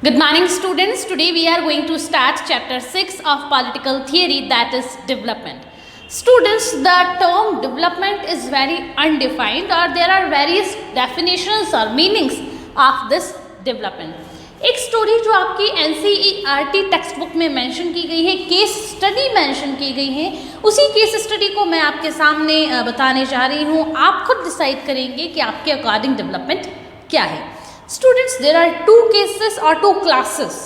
Good morning students. Today we are going to start chapter 6 of political theory, that is development. Students, the term development is very undefined or there are various definitions or meanings of this development. एक story जो आपकी NCERT text book में mention की गई है, case study mention की गई है, उसी केस स्टडी को मैं आपके सामने बताने जा रही हूँ. आप खुद डिसाइड करेंगे कि आपके अकॉर्डिंग डेवलपमेंट क्या है. Students, there are two cases और टू क्लासेस.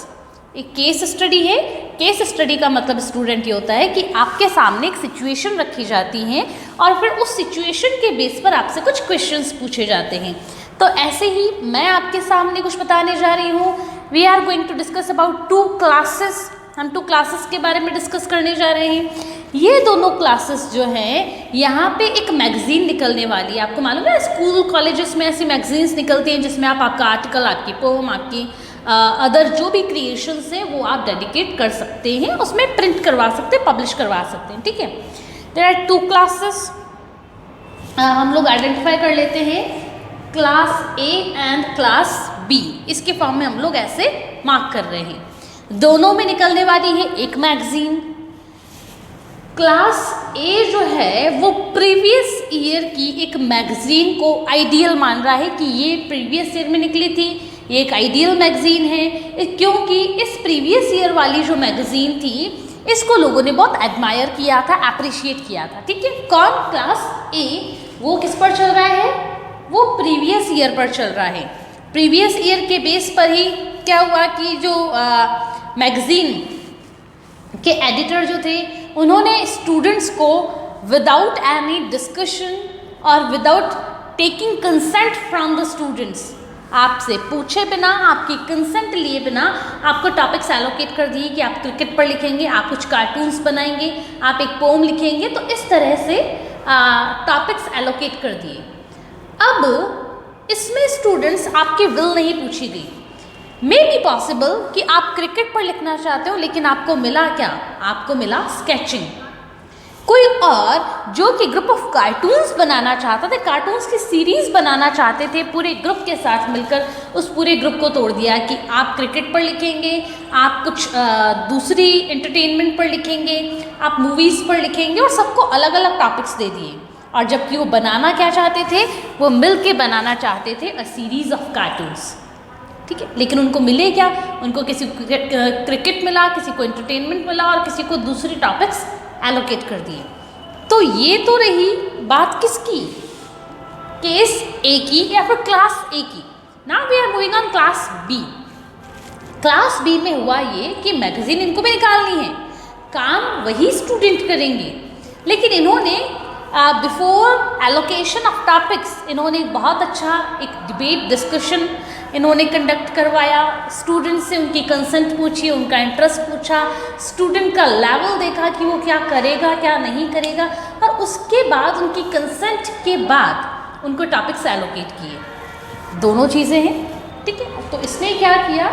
एक केस स्टडी है. केस स्टडी का मतलब स्टूडेंट ये होता है कि आपके सामने एक सिचुएशन रखी जाती है और फिर उस सिचुएशन के बेस पर आपसे कुछ क्वेश्चंस पूछे जाते हैं. तो ऐसे ही मैं आपके सामने कुछ बताने जा रही हूँ. We are going to discuss about two classes. हम टू क्लासेस के बारे में डिस्कस करने जा रहे हैं. ये दोनों क्लासेस जो हैं, यहाँ पे एक मैगजीन निकलने वाली है. आपको मालूम है स्कूल कॉलेजेस में ऐसी मैगजीन्स निकलती हैं जिसमें आप आपका आर्टिकल, आपकी पोम, आपकी अदर जो भी क्रिएशंस हैं वो आप डेडिकेट कर सकते हैं, उसमें प्रिंट करवा सकते हैं, पब्लिश करवा सकते हैं. ठीक है. There are two classes. हम लोग आइडेंटिफाई कर लेते हैं class A and class B. इसके फॉर्म में हम लोग ऐसे मार्क कर रहे हैं. दोनों में निकलने वाली है एक मैगजीन. क्लास ए जो है वो प्रीवियस ईयर की एक मैगजीन को आइडियल मान रहा है कि ये प्रीवियस ईयर में निकली थी, ये एक आइडियल मैगजीन है, क्योंकि इस प्रीवियस ईयर वाली जो मैगजीन थी इसको लोगों ने बहुत एडमायर किया था, अप्रिशिएट किया था. ठीक है. कौन? क्लास ए. वो किस पर चल रहा है? वो प्रीवियस ईयर पर चल रहा है. प्रीवियस ईयर के बेस पर ही क्या हुआ कि जो मैगजीन के एडिटर जो थे उन्होंने स्टूडेंट्स को विदाउट एनी डिस्कशन और without taking consent from the students, आपसे पूछे बिना, आपकी कंसेंट लिए बिना आपको टॉपिक्स एलोकेट कर दिए कि आप क्रिकेट पर लिखेंगे, आप कुछ कार्टून्स बनाएंगे, आप एक पोम लिखेंगे. तो इस तरह से टॉपिक्स एलोकेट कर दिए. अब इसमें स्टूडेंट्स आपकी विल नहीं पूछी गई. मे बी पॉसिबल कि आप क्रिकेट पर लिखना चाहते हो लेकिन आपको मिला क्या? आपको मिला स्केचिंग. कोई और जो कि ग्रुप ऑफ कार्टून्स बनाना चाहता था, कार्टून्स की सीरीज बनाना चाहते थे, पूरे ग्रुप के साथ मिलकर उस पूरे ग्रुप को तोड़ दिया कि आप क्रिकेट पर लिखेंगे, आप कुछ दूसरी एंटरटेनमेंट पर लिखेंगे, आप मूवीज़ पर लिखेंगे और सबको अलग अलग टॉपिक्स दे दिए. और जबकि वो बनाना क्या चाहते थे? वो मिल के बनाना चाहते थे अ सीरीज ऑफ कार्टून्स. ठीक है. लेकिन उनको मिले क्या? उनको किसी को क्रिकेट मिला, किसी को एंटरटेनमेंट मिला और किसी को दूसरी टॉपिक्स एलोकेट कर दिए. तो ये तो रही बात किसकी? केस ए की या फिर क्लास ए की. Now we are moving on class B. Class B में हुआ ये कि मैगजीन इनको भी निकालनी है, काम वही स्टूडेंट करेंगे, लेकिन इन्होंने बिफोर एलोकेशन ऑफ टॉपिक्स इन्होंने बहुत अच्छा एक डिबेट डिस्कशन इन्होंने कंडक्ट करवाया. स्टूडेंट से उनकी कंसेंट पूछी, उनका इंटरेस्ट पूछा, स्टूडेंट का लेवल देखा कि वो क्या करेगा, क्या नहीं करेगा, और उसके बाद उनकी कंसेंट के बाद उनको टॉपिक्स एलोकेट किए. दोनों चीज़ें हैं. ठीक है. तो इसने क्या किया?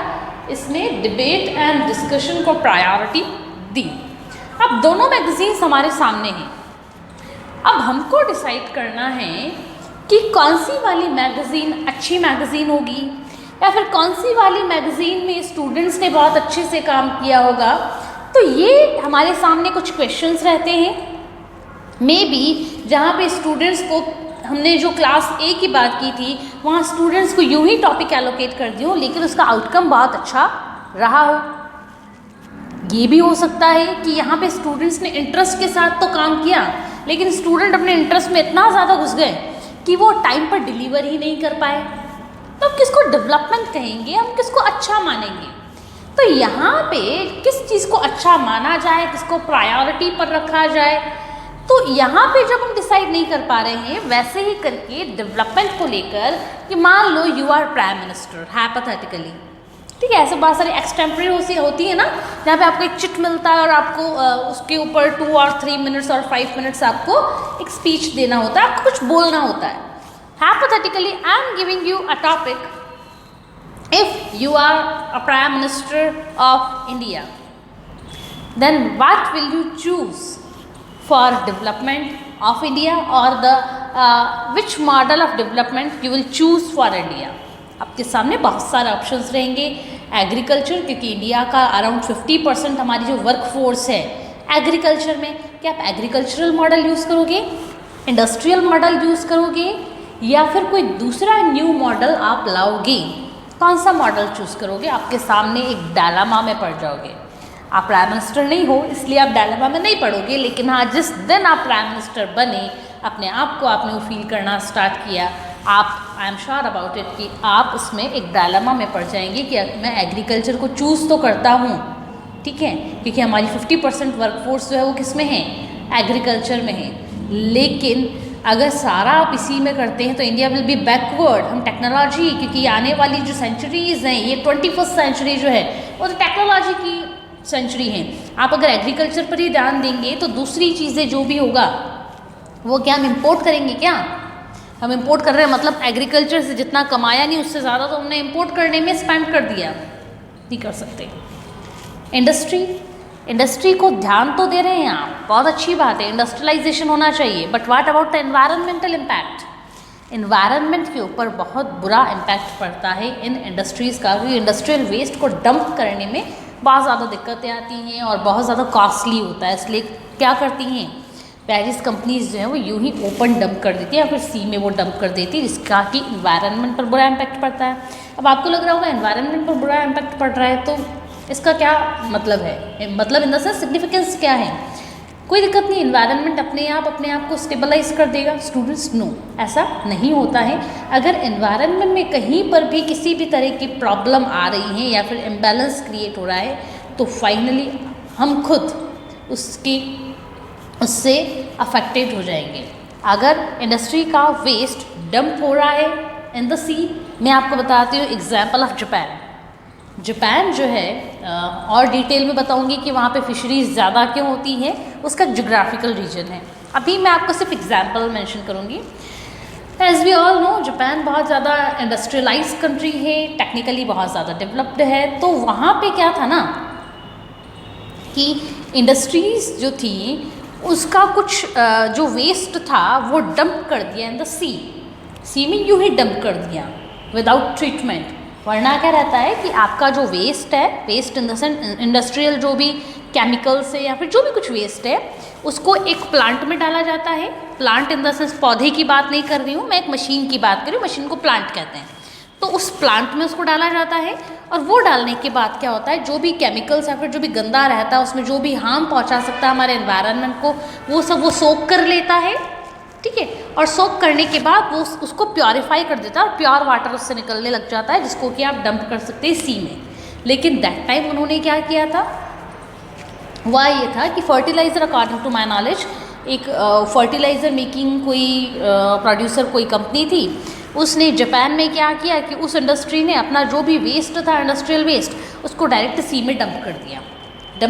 इसने डिबेट एंड डिस्कशन को प्रायोरिटी दी. अब दोनों मैगजीन्स हमारे सामने हैं. अब हमको डिसाइड करना है कि कौन सी वाली मैगज़ीन अच्छी मैगज़ीन होगी या फिर कौन सी वाली मैगज़ीन में स्टूडेंट्स ने बहुत अच्छे से काम किया होगा. तो ये हमारे सामने कुछ क्वेश्चंस रहते हैं. मे बी जहाँ पे स्टूडेंट्स को, हमने जो क्लास ए की बात की थी वहाँ स्टूडेंट्स को यूं ही टॉपिक एलोकेट कर दियो लेकिन उसका आउटकम बहुत अच्छा रहा हो. ये भी हो सकता है कि यहाँ पे स्टूडेंट्स ने इंटरेस्ट के साथ तो काम किया लेकिन स्टूडेंट अपने इंटरेस्ट में इतना ज़्यादा घुस गए कि वो टाइम पर डिलीवर ही नहीं कर पाए. तो हम किसको डेवलपमेंट कहेंगे? हम किसको अच्छा मानेंगे? तो यहाँ पे किस चीज़ को अच्छा माना जाए, किसको प्रायोरिटी पर रखा जाए, तो यहाँ पे जब हम डिसाइड नहीं कर पा रहे हैं, वैसे ही करके डेवलपमेंट को लेकर कि मान लो you are prime minister hypothetically. ठीक है. ऐसे बहुत सारी एक्सटेम्परेरी होती है ना, जहाँ पे आपको एक चिट मिलता है और आपको उसके ऊपर 2 और 3 मिनट्स और 5 मिनट्स आपको एक स्पीच देना होता है, आपको कुछ बोलना होता है. Hypothetically, I am giving you a topic. If you are a Prime Minister of India, then what will you choose for development of India, or the which model of development you will choose for India? आपके सामने बहुत सारे options रहेंगे. Agriculture, क्योंकि India का around 50% हमारी जो work force है एग्रीकल्चर में, क्या आप एग्रीकल्चरल मॉडल यूज़ करोगे, इंडस्ट्रियल मॉडल यूज़ करोगे, या फिर कोई दूसरा न्यू मॉडल आप लाओगे? कौन सा मॉडल चूज़ करोगे? आपके सामने एक डायलेमा में पड़ जाओगे। आप प्राइम मिनिस्टर नहीं हो इसलिए आप डायलेमा में नहीं पड़ोगे, लेकिन हाँ, जिस दिन आप प्राइम मिनिस्टर बने, अपने आप को आपने वो फील करना स्टार्ट किया, आप, I am sure about it, कि आप उसमें एक डायलेमा में पड़ जाएंगे कि मैं एग्रीकल्चर को चूज़ तो करता हूँ, ठीक है, क्योंकि हमारी 50% वर्कफोर्स जो है वो किस में है, एग्रीकल्चर में है। लेकिन अगर सारा आप इसी में करते हैं तो इंडिया विल बी बैकवर्ड। हम टेक्नोलॉजी, क्योंकि आने वाली जो सेंचुरीज़ हैं, ये 21st सेंचुरी जो है वो तो टेक्नोलॉजी की सेंचुरी है। आप अगर एग्रीकल्चर पर ही ध्यान देंगे तो दूसरी चीज़ें जो भी होगा वो क्या हम इम्पोर्ट करेंगे? क्या हम इम्पोर्ट कर रहे हैं? मतलब एग्रीकल्चर से जितना कमाया नहीं उससे ज़्यादा तो हमने इम्पोर्ट करने में स्पेंड कर दिया, नहीं कर सकते। इंडस्ट्री को ध्यान तो दे रहे हैं आप, बहुत अच्छी बात है, इंडस्ट्रियलाइजेशन होना चाहिए, but what about the environmental impact? Environment के ऊपर बहुत बुरा इम्पैक्ट पड़ता है इन इंडस्ट्रीज़ का, क्योंकि इंडस्ट्रियल वेस्ट को डंप करने में बहुत ज़्यादा दिक्कतें आती हैं और बहुत ज़्यादा कॉस्टली होता है। इसलिए क्या करती हैं वेरियस कंपनीज जो हैं वो यूं ही ओपन डंप कर देती है या फिर सी में वो डंप कर देती है, जिसका कि इन्वायरमेंट पर बुरा इम्पैक्ट पड़ता है। अब आपको लग रहा होगा इन्वायरमेंट पर बुरा इम्पैक्ट पड़ रहा है तो इसका क्या मतलब है, मतलब इन द सेंस सिग्निफिकेंस क्या है? कोई दिक्कत नहीं, इन्वायरमेंट अपने आप को स्टेबलाइज कर देगा। स्टूडेंट्स, नो, ऐसा नहीं होता है। अगर इन्वायरमेंट में कहीं पर भी किसी भी तरह की प्रॉब्लम आ रही है या फिर इम्बैलेंस क्रिएट हो रहा है तो फाइनली हम खुद उससे अफेक्टेड हो जाएंगे। अगर इंडस्ट्री का वेस्ट डंप हो रहा है इन द सी, मैं आपको बताती हूँ एग्जाम्पल ऑफ जापान जो है, और डिटेल में बताऊंगी कि वहाँ पे फिशरीज ज़्यादा क्यों होती हैं, उसका जोग्राफिकल रीजन है। अभी मैं आपको सिर्फ एग्जांपल मेंशन करूँगी। As we all know, Japan बहुत ज़्यादा इंडस्ट्रियलाइज कंट्री है, टेक्निकली बहुत ज़्यादा डेवलप्ड है। तो वहाँ पे क्या था ना कि इंडस्ट्रीज़ जो थी उसका कुछ जो वेस्ट था वो डंप कर दिया इन द सी में, यूँ ही डंप कर दिया विदाउट ट्रीटमेंट। वरना क्या रहता है कि आपका जो वेस्ट है, waste in the sense industrial जो भी केमिकल्स है या फिर जो भी कुछ वेस्ट है, उसको एक प्लांट में डाला जाता है। प्लांट इन द सेंस पौधे की बात नहीं कर रही हूँ मैं, एक मशीन की बात कर रही हूँ, मशीन को प्लांट कहते हैं। तो उस प्लांट में उसको डाला जाता है और वो डालने के बाद क्या होता है, जो भी केमिकल्स या फिर जो भी गंदा रहता है उसमें जो भी हार्म पहुँचा सकता है हमारे एनवायरनमेंट को, वो सब वो सोक कर लेता है, ठीक है। और सोक करने के बाद वो उसको प्योरीफाई कर देता है और प्योर वाटर उससे निकलने लग जाता है, जिसको कि आप डंप कर सकते हैं सी में। लेकिन दैट टाइम उन्होंने क्या किया था, वह ये था कि fertilizer, according to my knowledge, एक फर्टिलाइज़र मेकिंग कोई प्रोड्यूसर कोई कंपनी थी, उसने जापान में क्या किया कि उस इंडस्ट्री ने अपना जो भी वेस्ट था, इंडस्ट्रियल वेस्ट, उसको डायरेक्ट सी में डंप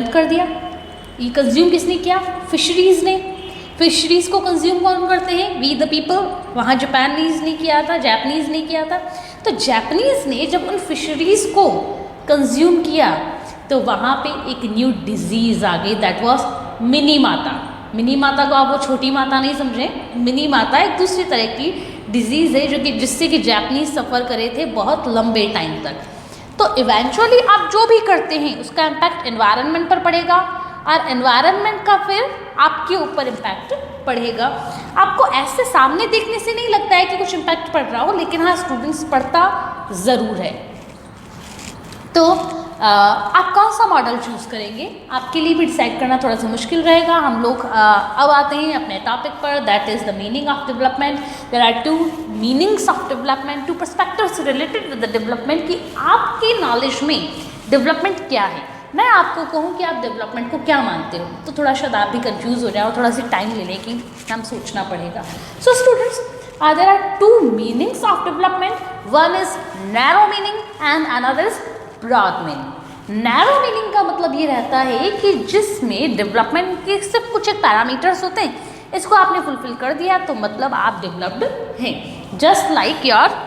कर दिया। ये कंज्यूम किसने किया? फिशरीज़ ने। फिशरीज़ को कंज्यूम कौन करते हैं? We the people. वहाँ जापानीज़ ने किया था, जापानीज़ ने किया था। तो जापानीज़ ने जब उन फिशरीज़ को कंज्यूम किया तो वहाँ पे एक न्यू डिजीज़ आ गई, दैट वाज मिनी माता। मिनी माता को आप वो छोटी माता नहीं समझें, मिनी माता एक दूसरी तरह की डिजीज़ है जो कि जिससे कि जापानीज़ सफ़र करे थे बहुत लंबे टाइम तक। तो इवेंचुअली आप जो भी करते हैं उसका इम्पैक्ट एनवायरनमेंट पर पड़ेगा और एनवायरनमेंट का फिर आपके ऊपर इम्पैक्ट पड़ेगा। आपको ऐसे सामने देखने से नहीं लगता है कि कुछ इम्पैक्ट पड़ रहा हो, लेकिन हाँ, स्टूडेंट्स पढ़ता ज़रूर है। तो आप कौन सा मॉडल चूज़ करेंगे आपके लिए भी डिसाइड करना थोड़ा सा मुश्किल रहेगा। हम लोग अब आते हैं अपने टॉपिक पर, that is the meaning of development. There are two meanings of development, two perspectives related with the development, कि आपकी नॉलेज में डेवलपमेंट क्या है। मैं आपको कहूँ कि आप डेवलपमेंट को क्या मानते हो तो थोड़ा शायद आप भी कंफ्यूज हो जाओ, थोड़ा सी टाइम लेने की हम सोचना पड़ेगा। So students, there are two meanings of development, one is narrow meaning and another is broad meaning. Narrow meaning का मतलब ये रहता है कि जिसमें डेवलपमेंट के सिर्फ कुछ एक पैरामीटर्स होते हैं, इसको आपने फुलफिल कर दिया तो मतलब आप डेवलप्ड हैं। Just like your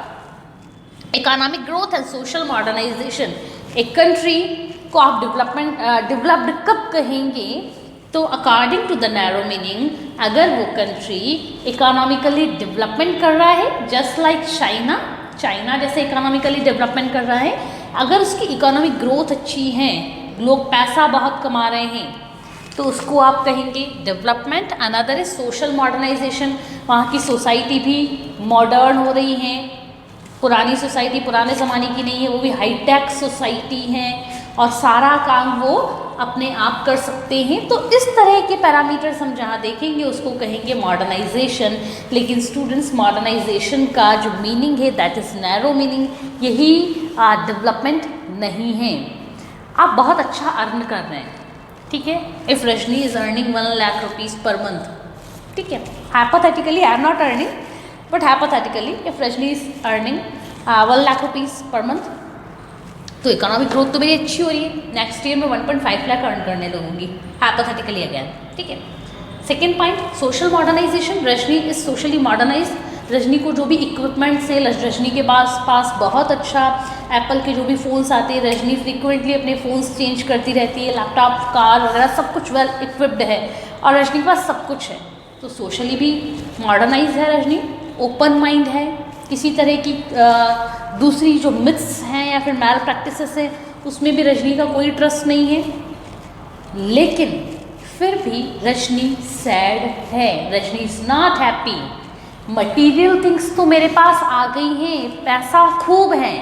economic growth and social modernization. एक कंट्री को आप डेवलप्ड कब कहेंगे तो according to the narrow meaning, अगर वो कंट्री इकोनॉमिकली डेवलपमेंट कर रहा है, जस्ट लाइक चाइना जैसे इकोनॉमिकली डेवलपमेंट कर रहा है, अगर उसकी इकोनॉमिक ग्रोथ अच्छी है, लोग पैसा बहुत कमा रहे हैं, तो उसको आप कहेंगे development. Another is social modernization, वहाँ की सोसाइटी भी मॉडर्न हो रही है, पुरानी सोसाइटी पुराने ज़माने की नहीं है, वो भी हाईटेक सोसाइटी है और सारा काम वो अपने आप कर सकते हैं। तो इस तरह के पैरामीटर्स हम जहाँ देखेंगे उसको कहेंगे मॉडर्नाइजेशन। लेकिन स्टूडेंट्स, मॉडर्नाइजेशन का जो मीनिंग है दैट इज़ नैरो मीनिंग, यही डेवलपमेंट नहीं है। आप बहुत अच्छा अर्न कर रहे हैं, ठीक है, if Rajni is earning 1 lakh rupees per month, ठीक है, hypothetically, I am not earning but hypothetically if Rajni is earning 1 lakh rupees per month, तो इकोनॉमिक ग्रोथ तो मेरी अच्छी हो रही है, नेक्स्ट ईयर में 1.5 लाख अर्न करने लगूंगी, हाइपोथेटिकली अगेन, ठीक है। Second point, social modernization, Rajni is socially modernize. Rajni को जो भी इक्विपमेंट्स है, रजनी के पास बहुत अच्छा एप्पल के जो भी फ़ोन्स आते हैं, रजनी फ्रिक्वेंटली अपने फ़ोन्स चेंज करती रहती है, लैपटॉप, कार वगैरह सब कुछ वेल इक्विप्ड है और रजनी के पास सब कुछ है, तो सोशली भी मॉडर्नाइज है रजनी, ओपन माइंड है, किसी तरह की दूसरी जो मिथ्स हैं या फिर मैल प्रैक्टिसेस हैं उसमें भी रजनी का कोई ट्रस्ट नहीं है। लेकिन फिर भी रजनी सैड है, Rajni is not happy. Material things तो मेरे पास आ गई हैं, पैसा खूब है,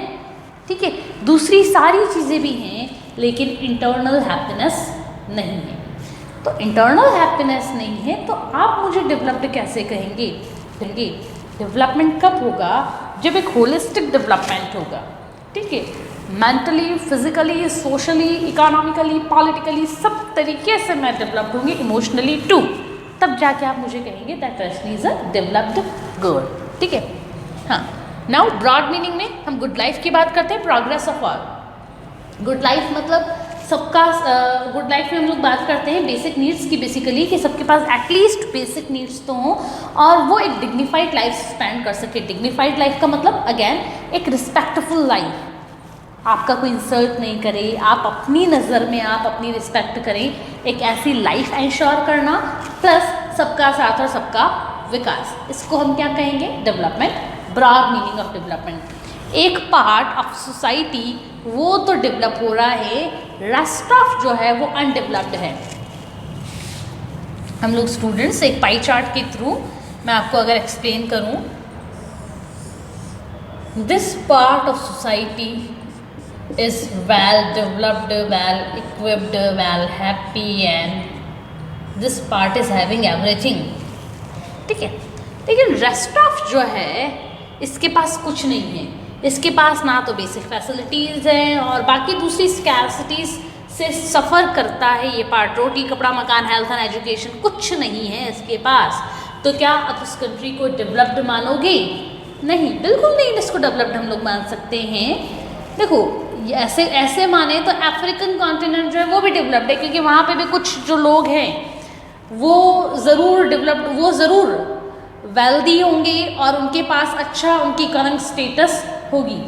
ठीक है, दूसरी सारी चीज़ें भी हैं, लेकिन इंटरनल हैप्पीनेस नहीं है। तो इंटरनल हैप्पीनेस नहीं है तो आप मुझे डेवलप्ड कैसे कहेंगे? कहेंगे डेवलपमेंट कब होगा? जब एक होलिस्टिक डेवलपमेंट होगा, ठीक है, mentally, physically, socially, economically, politically सब तरीके से मैं डेवलप्ड होंगी, इमोशनली टू, तब जाके आप मुझे कहेंगे that Rajni is a developed girl, ठीक है। हाँ, नाउ ब्रॉड मीनिंग में हम गुड लाइफ की बात करते हैं, progress of all. Good life मतलब सबका, गुड लाइफ में हम लोग बात करते हैं बेसिक नीड्स की, बेसिकली कि सबके पास एटलीस्ट बेसिक नीड्स तो हों और वो एक डिग्निफाइड लाइफ स्पेंड कर सके। डिग्निफाइड लाइफ का मतलब अगेन एक रिस्पेक्टफुल लाइफ, आपका कोई इंसल्ट नहीं करे, आप अपनी नज़र में आप अपनी रिस्पेक्ट करें, एक ऐसी लाइफ एंश्योर करना, प्लस सबका साथ और सबका विकास, इसको हम क्या कहेंगे? Development, broad meaning of development. एक पार्ट ऑफ सोसाइटी वो तो डेवलप हो रहा है, रेस्ट ऑफ जो है वो अनडेवलप्ड है। हम लोग स्टूडेंट्स एक पाई चार्ट के थ्रू मैं आपको अगर एक्सप्लेन करूं, this part of society is well developed, well equipped, well happy and this part is having everything, ठीक है। लेकिन रेस्ट ऑफ जो है इसके पास कुछ नहीं है, इसके पास ना तो बेसिक फैसिलिटीज़ हैं और बाकी दूसरी स्कैर्सिटीज़ से सफ़र करता है ये पार्ट, रोटी कपड़ा मकान हेल्थ एंड एजुकेशन कुछ नहीं है इसके पास। तो क्या आप उस कंट्री को डेवलप्ड मानोगे? नहीं, बिल्कुल नहीं इसको डेवलप्ड हम लोग मान सकते हैं। देखो ऐसे माने तो अफ्रीकन कॉन्टिनेंट जो है वो भी डेवलप्ड है, क्योंकि वहाँ पे भी कुछ जो लोग हैं वो ज़रूर डेवलप्ड, वो ज़रूर वेल्दी होंगे और उनके पास अच्छा उनकी इकोनॉमिक स्टेटस होगी।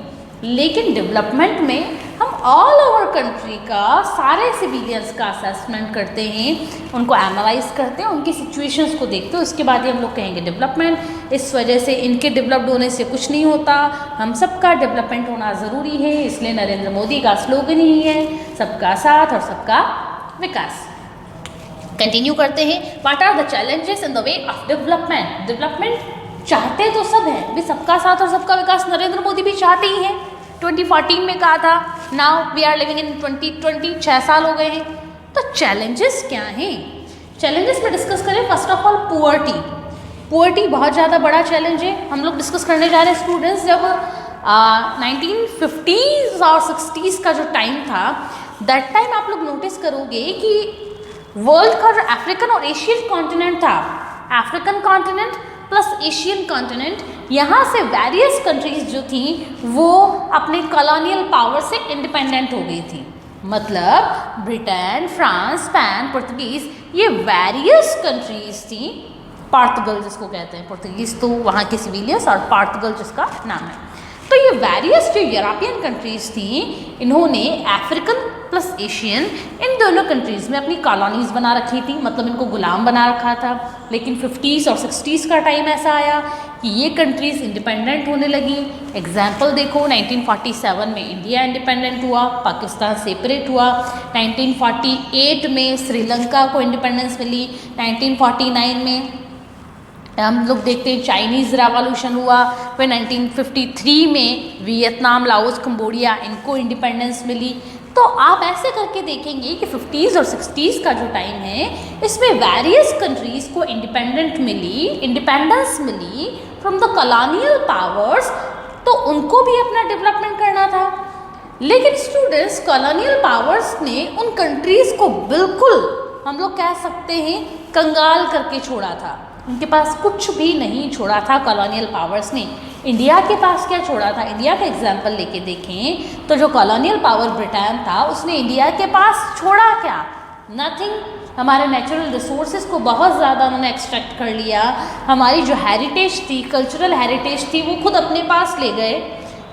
लेकिन डेवलपमेंट में हम ऑल ओवर कंट्री का सारे सिविलियंस का असेसमेंट करते हैं, उनको एनालाइज करते हैं, उनकी सिचुएशंस को देखते हैं, उसके बाद ही हम लोग कहेंगे डेवलपमेंट। इस वजह से इनके डेवलप्ड होने से कुछ नहीं होता, हम सबका डेवलपमेंट होना ज़रूरी है। इसलिए नरेंद्र मोदी का स्लोगन ही है सबका साथ और सबका विकास। कंटिन्यू करते हैं, what are the challenges in the way of development? Development चाहते तो सब हैं, भी सबका साथ और सबका विकास नरेंद्र मोदी भी चाहते ही हैं, 2014 में कहा था, now we are living in 2020, 6 साल हो गए हैं। तो चैलेंजेस क्या हैं? चैलेंजेस में डिस्कस करें, first of all poverty. Poverty बहुत ज़्यादा बड़ा चैलेंज है, हम लोग डिस्कस करने जा रहे हैं स्टूडेंट्स। जब 1950s और 60s का जो टाइम था, दैट टाइम आप लोग नोटिस करोगे कि वर्ल्ड का जो अफ्रीकन और एशियन कॉन्टिनेंट था, African continent plus Asian continent, यहाँ से वेरियस कंट्रीज जो थी वो अपने कॉलोनियल पावर से इंडिपेंडेंट हो गई थी। मतलब ब्रिटेन, फ्रांस, स्पेन, पुर्तगीज़, ये वेरियस कंट्रीज थी। पोर्तुगल जिसको कहते हैं, पुर्तगीज़ तो वहाँ के सिविलियंस और पोर्तुगल जिसका नाम है। तो ये वेरियस जो यूरोपियन कंट्रीज़ थी, इन्होंने अफ्रीकन प्लस एशियन इन दोनों कंट्रीज़ में अपनी कॉलोनीज़ बना रखी थी, मतलब इनको गुलाम बना रखा था। लेकिन 50s और 60s का टाइम ऐसा आया कि ये कंट्रीज़ इंडिपेंडेंट होने लगी। एग्जाम्पल देखो, 1947 में इंडिया इंडिपेंडेंट हुआ, पाकिस्तान सेपरेट हुआ। 1948 में श्रीलंका को इंडिपेंडेंस मिली। 1949 में हम लोग देखते हैं चाइनीज़ रेवोल्यूशन हुआ। फिर 1953 में वियतनाम, लाओस, कंबोडिया, इनको इंडिपेंडेंस मिली। तो आप ऐसे करके देखेंगे कि 50s और 60s का जो टाइम है, इसमें वेरियस कंट्रीज़ को इंडिपेंडेंस मिली फ्रॉम द कॉलोनियल पावर्स, तो उनको भी अपना डेवलपमेंट करना था। लेकिन स्टूडेंट्स, कॉलोनियल पावर्स ने उन कंट्रीज़ को बिल्कुल, हम लोग कह सकते हैं, कंगाल करके छोड़ा था। उनके पास कुछ भी नहीं छोड़ा था कॉलोनियल पावर्स ने। इंडिया के पास क्या छोड़ा था? इंडिया का एग्जाम्पल लेके देखें तो जो कॉलोनियल पावर ब्रिटेन था, उसने इंडिया के पास छोड़ा क्या? नथिंग। हमारे नेचुरल रिसोर्सेज को बहुत ज़्यादा उन्होंने एक्सट्रैक्ट कर लिया। हमारी जो हेरिटेज थी, कल्चरल हेरिटेज थी, वो खुद अपने पास ले गए।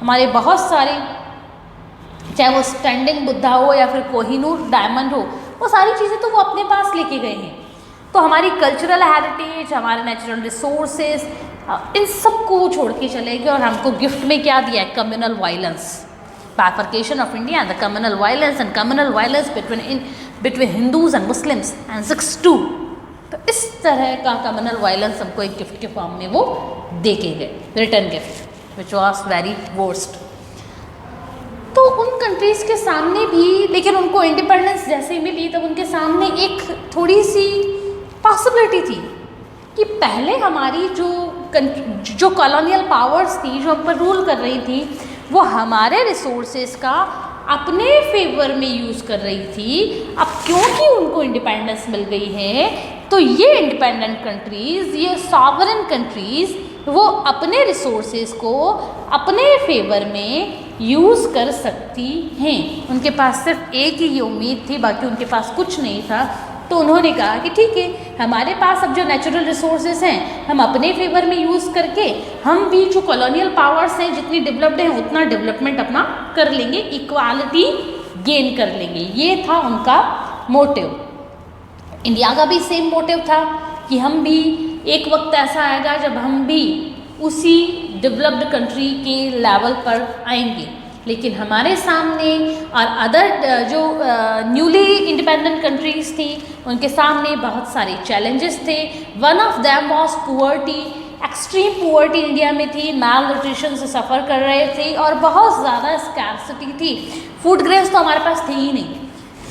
हमारे बहुत सारे, चाहे वो स्टैंडिंग बुद्धा हो या फिर कोहिनूर डायमंड हो, वो सारी चीज़ें तो वो अपने पास लेके गए हैं। तो हमारी कल्चरल हेरिटेज, हमारे नेचुरल रिसोर्सेज, इन सब को छोड़ के चले गए और हमको गिफ्ट में क्या दिया है? Communal violence, bifurcation of India, the communal violence between Hindus and Muslims and 6-2। तो इस तरह का कम्युनल वायलेंस हमको एक गिफ्ट के फॉर्म में वो दे के गए, return gift, which was very worst. तो उन कंट्रीज़ के सामने भी, लेकिन उनको इंडिपेंडेंस जैसे मिली तब उनके सामने एक थोड़ी सी पॉसिबिलिटी थी कि पहले हमारी जो कॉलोनियल पावर्स थी, जो हम पर रूल कर रही थी, वो हमारे रिसोर्सेज का अपने फेवर में यूज़ कर रही थी। अब क्योंकि उनको इंडिपेंडेंस मिल गई है, तो ये इंडिपेंडेंट कंट्रीज़, ये सॉवरेन कंट्रीज़, वो अपने रिसोर्सेज को अपने फेवर में यूज़ कर सकती हैं। उनके पास सिर्फ एक ही ये उम्मीद थी, बाकी उनके पास कुछ नहीं था। तो उन्होंने कहा कि ठीक है, हमारे पास अब जो नेचुरल रिसोर्सेज हैं, हम अपने फेवर में यूज़ करके हम भी जो कॉलोनियल पावर्स हैं, जितनी डेवलप्ड हैं, उतना डेवलपमेंट अपना कर लेंगे, इक्वालिटी गेन कर लेंगे। ये था उनका मोटिव। इंडिया का भी सेम मोटिव था कि हम भी, एक वक्त ऐसा आएगा जब हम भी उसी डेवलप्ड कंट्री के लेवल पर आएंगे। लेकिन हमारे सामने और अदर जो न्यूली इंडिपेंडेंट कंट्रीज़ थी, उनके सामने बहुत सारे चैलेंजेस थे। One of them was poverty, extreme poverty India में थी, माल न्यूट्रिशन से सफ़र कर रहे थे और बहुत ज़्यादा स्कैर्सिटी थी। फूड ग्रेन्स तो हमारे पास थे ही नहीं।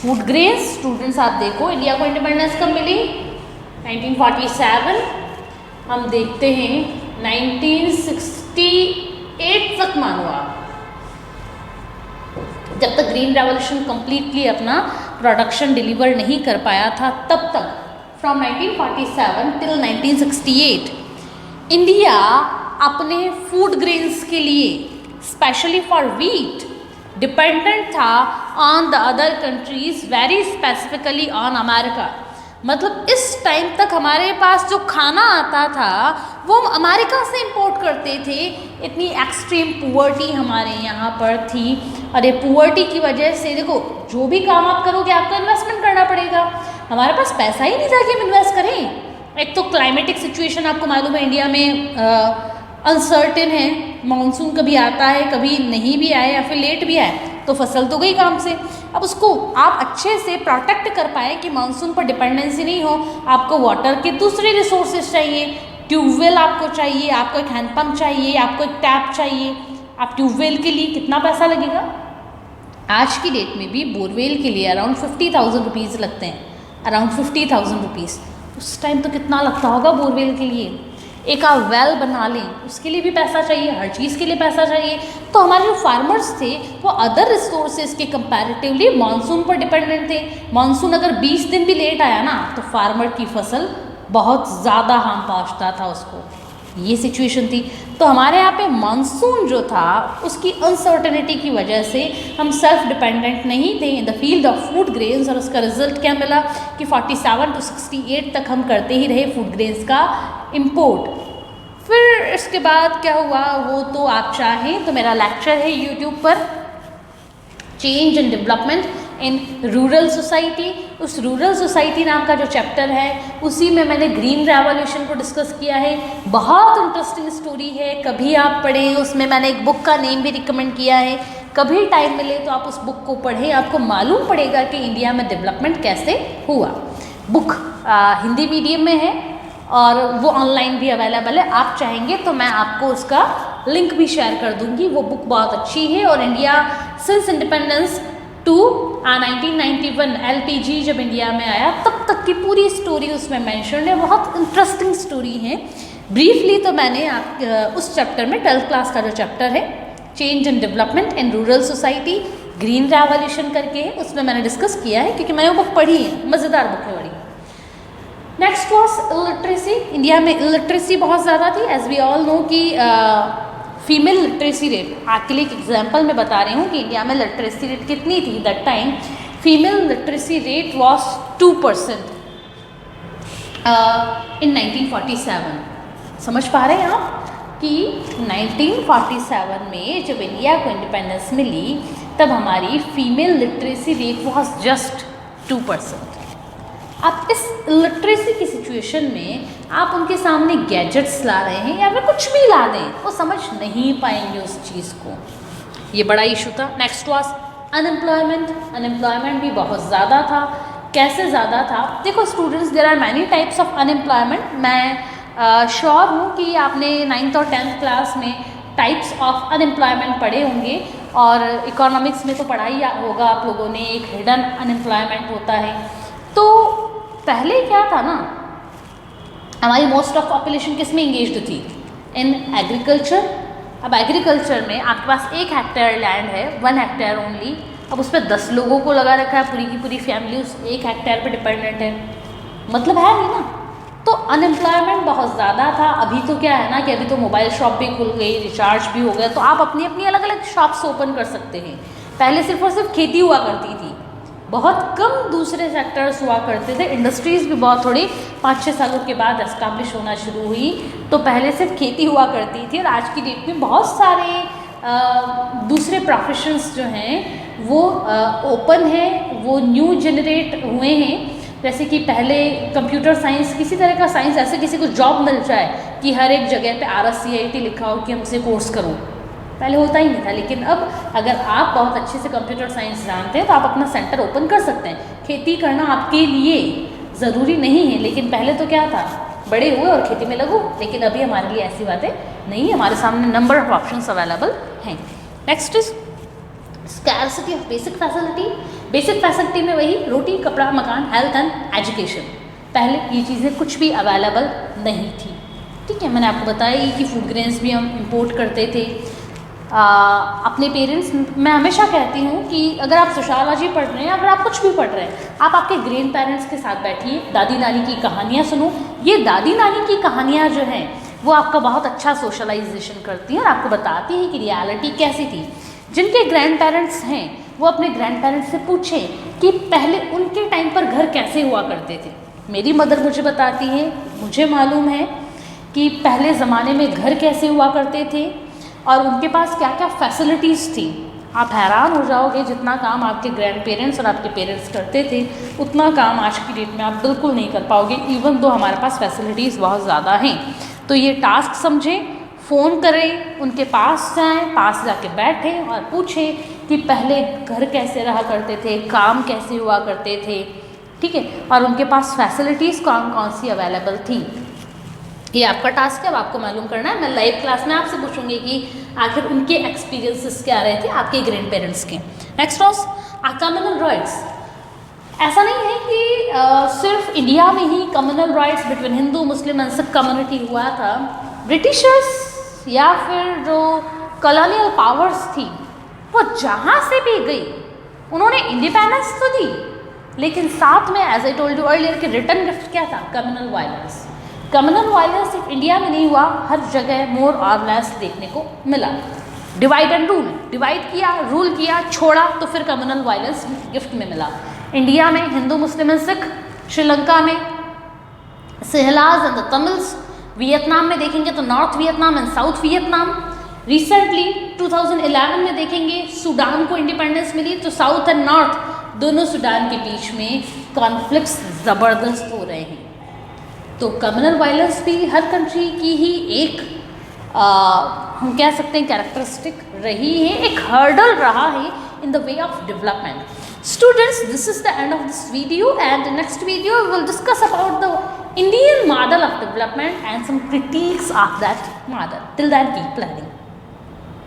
फूड ग्रेन्स, स्टूडेंट्स आप देखो, इंडिया को इंडिपेंडेंस कब मिली? 1947। हम देखते हैं 1968 तक मानो आप, जब तक ग्रीन रेवोल्यूशन कम्प्लीटली अपना प्रोडक्शन डिलीवर नहीं कर पाया था, तब तक फ्रॉम 1947 टिल 1968 इंडिया अपने फूड ग्रेन्स के लिए, स्पेशली फॉर वीट, डिपेंडेंट था on the other countries, very specifically on America. मतलब इस टाइम तक हमारे पास जो खाना आता था वो हम अमेरिका से इंपोर्ट करते थे। इतनी एक्सट्रीम पुअर्टी हमारे यहाँ पर थी। और ये पुअर्टी की वजह से देखो, जो भी काम आप करोगे आपको इन्वेस्टमेंट करना पड़ेगा। हमारे पास पैसा ही नहीं था कि हम इन्वेस्ट करें। एक तो क्लाइमेटिक सिचुएशन आपको मालूम है इंडिया में अनसर्टेन है। मानसून कभी आता है, कभी नहीं भी आए या फिर लेट भी आए, तो फसल तो गई काम से। अब उसको आप अच्छे से प्रोटेक्ट कर पाए कि मानसून पर डिपेंडेंसी नहीं हो, आपको वाटर के दूसरे रिसोर्सेज चाहिए। ट्यूबवेल आपको चाहिए, आपको एक हैंडपम्प चाहिए, आपको एक टैप चाहिए। आप ट्यूबवेल के लिए कितना पैसा लगेगा? आज की डेट में भी बोरवेल के लिए अराउंड 50,000 रुपीज़ लगते हैं, अराउंड 50,000 रुपीज़। उस टाइम तो कितना लगता होगा बोरवेल के लिए। एक आप वेल बना लें, उसके लिए भी पैसा चाहिए, हर चीज़ के लिए पैसा चाहिए। तो हमारे जो फार्मर्स थे वो अदर रिसोर्सेज के कंपैरेटिवली मानसून पर डिपेंडेंट थे। मानसून अगर 20 दिन भी लेट आया ना, तो फार्मर की फसल बहुत ज़्यादा हार्म पहुँचता था उसको। ये सिचुएशन थी। तो हमारे यहाँ पे मानसून जो था उसकी अनसर्टेनिटी की वजह से हम सेल्फ डिपेंडेंट नहीं थे in the field of food grains. और उसका रिजल्ट क्या मिला कि 47 to 68 तक हम करते ही रहे फूड ग्रेन्स का इम्पोर्ट। फिर इसके बाद क्या हुआ वो तो आप चाहें तो मेरा लेक्चर है यूट्यूब पर, change and development in rural society. उस रूरल सोसाइटी नाम का जो चैप्टर है उसी में मैंने ग्रीन रेवोल्यूशन को डिस्कस किया है। बहुत इंटरेस्टिंग स्टोरी है, कभी आप पढ़ें। उसमें मैंने एक बुक का नेम भी रिकमेंड किया है, कभी टाइम मिले तो आप उस बुक को पढ़ें, आपको मालूम पड़ेगा कि इंडिया में डेवलपमेंट कैसे हुआ। बुक हिंदी मीडियम में है और वो ऑनलाइन भी अवेलेबल है, आप चाहेंगे तो मैं आपको उसका लिंक भी शेयर कर दूंगी। वो बुक बहुत अच्छी है। और India since independence to 1991 LPG जब इंडिया में आया तब तक की पूरी स्टोरी उसमें मेंशन है, बहुत इंटरेस्टिंग स्टोरी है। ब्रीफली तो मैंने उस चैप्टर में 12th क्लास का जो चैप्टर है change and development in rural society green revolution करके है, उसमें मैंने डिस्कस किया है क्योंकि मैंने वो बुक पढ़ी है, मज़ेदार बुक है बड़ी। Next was illiteracy. इंडिया में इलिटरेसी बहुत ज़्यादा थी, एज वी ऑल नो कि फीमेल लिटरेसी रेट, आपके लिए एक एग्जाम्पल मैं बता रही हूँ कि इंडिया में लिटरेसी रेट कितनी थी that time. Female literacy rate was 2% इन 1947। समझ पा रहे हैं आप कि 1947 में जब इंडिया को इंडिपेंडेंस मिली तब हमारी female literacy rate was just 2%। आप इस लिटरेसी की सिचुएशन में आप उनके सामने गैजेट्स ला रहे हैं या फिर कुछ भी ला दें, वो समझ नहीं पाएंगे उस चीज़ को। ये बड़ा इशू था। Next was unemployment. अनएम्प्लॉयमेंट भी बहुत ज़्यादा था। कैसे ज़्यादा था? देखो students, there are many types of unemployment. मैं श्योर हूँ कि आपने 9th और 10th क्लास में टाइप्स ऑफ अनएम्प्लॉयमेंट पढ़े होंगे और इकोनॉमिक्स में तो पढ़ा ही होगा आप लोगों ने। एक हिडन अनएम्प्लॉयमेंट होता है। तो पहले क्या था ना, हमारी मोस्ट ऑफ पॉपुलेशन किस में इंगेज्ड थी? In agriculture. अब एग्रीकल्चर में आपके पास 1 हेक्टेयर लैंड है, 1 हेक्टेयर ओनली। अब उस पर 10 लोगों को लगा रखा है, पूरी की पूरी फैमिली उस 1 हेक्टेयर पे डिपेंडेंट है, मतलब है नहीं ना। तो अनएम्प्लॉयमेंट बहुत ज़्यादा था। अभी तो क्या है ना कि अभी तो मोबाइल शॉप भी खुल गई, रिचार्ज भी हो गया, तो आप अपनी अपनी अलग अलग शॉप्स ओपन कर सकते हैं। पहले सिर्फ और सिर्फ खेती हुआ करती थी, बहुत कम दूसरे सेक्टर्स हुआ करते थे। इंडस्ट्रीज़ भी बहुत थोड़ी 5-6 सालों के बाद एस्टैब्लिश होना शुरू हुई। तो पहले सिर्फ खेती हुआ करती थी और आज की डेट में बहुत सारे दूसरे प्रोफेशंस जो हैं वो ओपन है, वो न्यू जनरेट हुए हैं। जैसे कि पहले कंप्यूटर साइंस, किसी तरह का साइंस, ऐसे किसी को जॉब मिल जाए कि हर एक जगह पे RSCIT लिखा हो कि हमसे कोर्स करो, पहले होता ही नहीं था। लेकिन अब अगर आप बहुत अच्छे से कंप्यूटर साइंस जानते हैं तो आप अपना सेंटर ओपन कर सकते हैं। खेती करना आपके लिए ज़रूरी नहीं है, लेकिन पहले तो क्या था, बड़े हुए और खेती में लगो। लेकिन अभी हमारे लिए ऐसी बातें नहीं है, हमारे सामने नंबर ऑफ ऑप्शंस अवेलेबल हैं। Next is scarcity of basic facility. Basic facility में वही रोटी, कपड़ा, मकान, हेल्थ एंड एजुकेशन। पहले ये चीज़ें कुछ भी अवेलेबल नहीं थी। ठीक है, मैंने आपको बताया कि फूड ग्रेन्स भी हम इंपोर्ट करते थे। अपने पेरेंट्स, मैं हमेशा कहती हूँ कि अगर आप सोशियोलॉजी पढ़ रहे हैं, अगर आप कुछ भी पढ़ रहे हैं, आप आपके ग्रैंड पेरेंट्स के साथ बैठिए, दादी नानी की कहानियाँ सुनो। ये दादी नानी की कहानियाँ जो हैं वो आपका बहुत अच्छा सोशलाइजेशन करती हैं और आपको बताती हैं कि रियलिटी कैसी थी। जिनके ग्रैंड पेरेंट्स हैं वो अपने ग्रैंड पेरेंट्स से पूछें कि पहले उनके टाइम पर घर कैसे हुआ करते थे। मेरी मदर मुझे बताती है, मुझे मालूम है कि पहले ज़माने में घर कैसे हुआ करते थे और उनके पास क्या क्या फैसिलिटीज़ थी। आप हैरान हो जाओगे, जितना काम आपके ग्रैंड पेरेंट्स और आपके पेरेंट्स करते थे उतना काम आज की डेट में आप बिल्कुल नहीं कर पाओगे, इवन दो हमारे पास फैसिलिटीज़ बहुत ज़्यादा हैं। तो ये टास्क समझें, फ़ोन करें, उनके पास जाएं, पास जाके बैठें और पूछें कि पहले घर कैसे रहा करते थे, काम कैसे हुआ करते थे। ठीक है, और उनके पास फैसिलिटीज़ कौन कौन सी अवेलेबल थी। ये आपका टास्क है, अब आपको मालूम करना है। मैं लाइव क्लास में आपसे पूछूंगी कि आखिर उनके एक्सपीरियंसेस क्या रहे थे आपके ग्रैंड पेरेंट्स के। Next was communal riots. ऐसा नहीं है कि सिर्फ इंडिया में ही communal riots between Hindu Muslim and Sikh community हुआ था। ब्रिटिशर्स या फिर जो कॉलोनियल पावर्स थी वो जहाँ से भी गई उन्होंने इंडिपेंडेंस तो दी, लेकिन साथ में as I told you earlier कि रिटर्न गिफ्ट क्या था? Communal violence. कम्युनल वायलेंस सिर्फ इंडिया में नहीं हुआ, हर जगह मोर और लेस देखने को मिला। डिवाइड एंड रूल, डिवाइड किया, रूल किया, छोड़ा, तो फिर कम्युनल वायलेंस गिफ्ट में मिला। इंडिया में हिंदू मुस्लिम एंड सिख, श्रीलंका में सिहलाज एंड द तमिल्स, वियतनाम में देखेंगे तो north Vietnam and south Vietnam. Recently 2011 में देखेंगे सूडान को इंडिपेंडेंस मिली, तो साउथ एंड नॉर्थ दोनों सूडान के बीच में कॉन्फ्लिक्ट्स ज़बरदस्त हो रहे हैं। तो कम्युनल वायलेंस भी हर कंट्री की ही एक हम कह सकते हैं कैरेक्टरिस्टिक रही है, एक हर्डल रहा है in the way of development. Students, this is the end of this video, and the next video we will discuss about the Indian model of development and some critiques of that model. Till then, keep learning.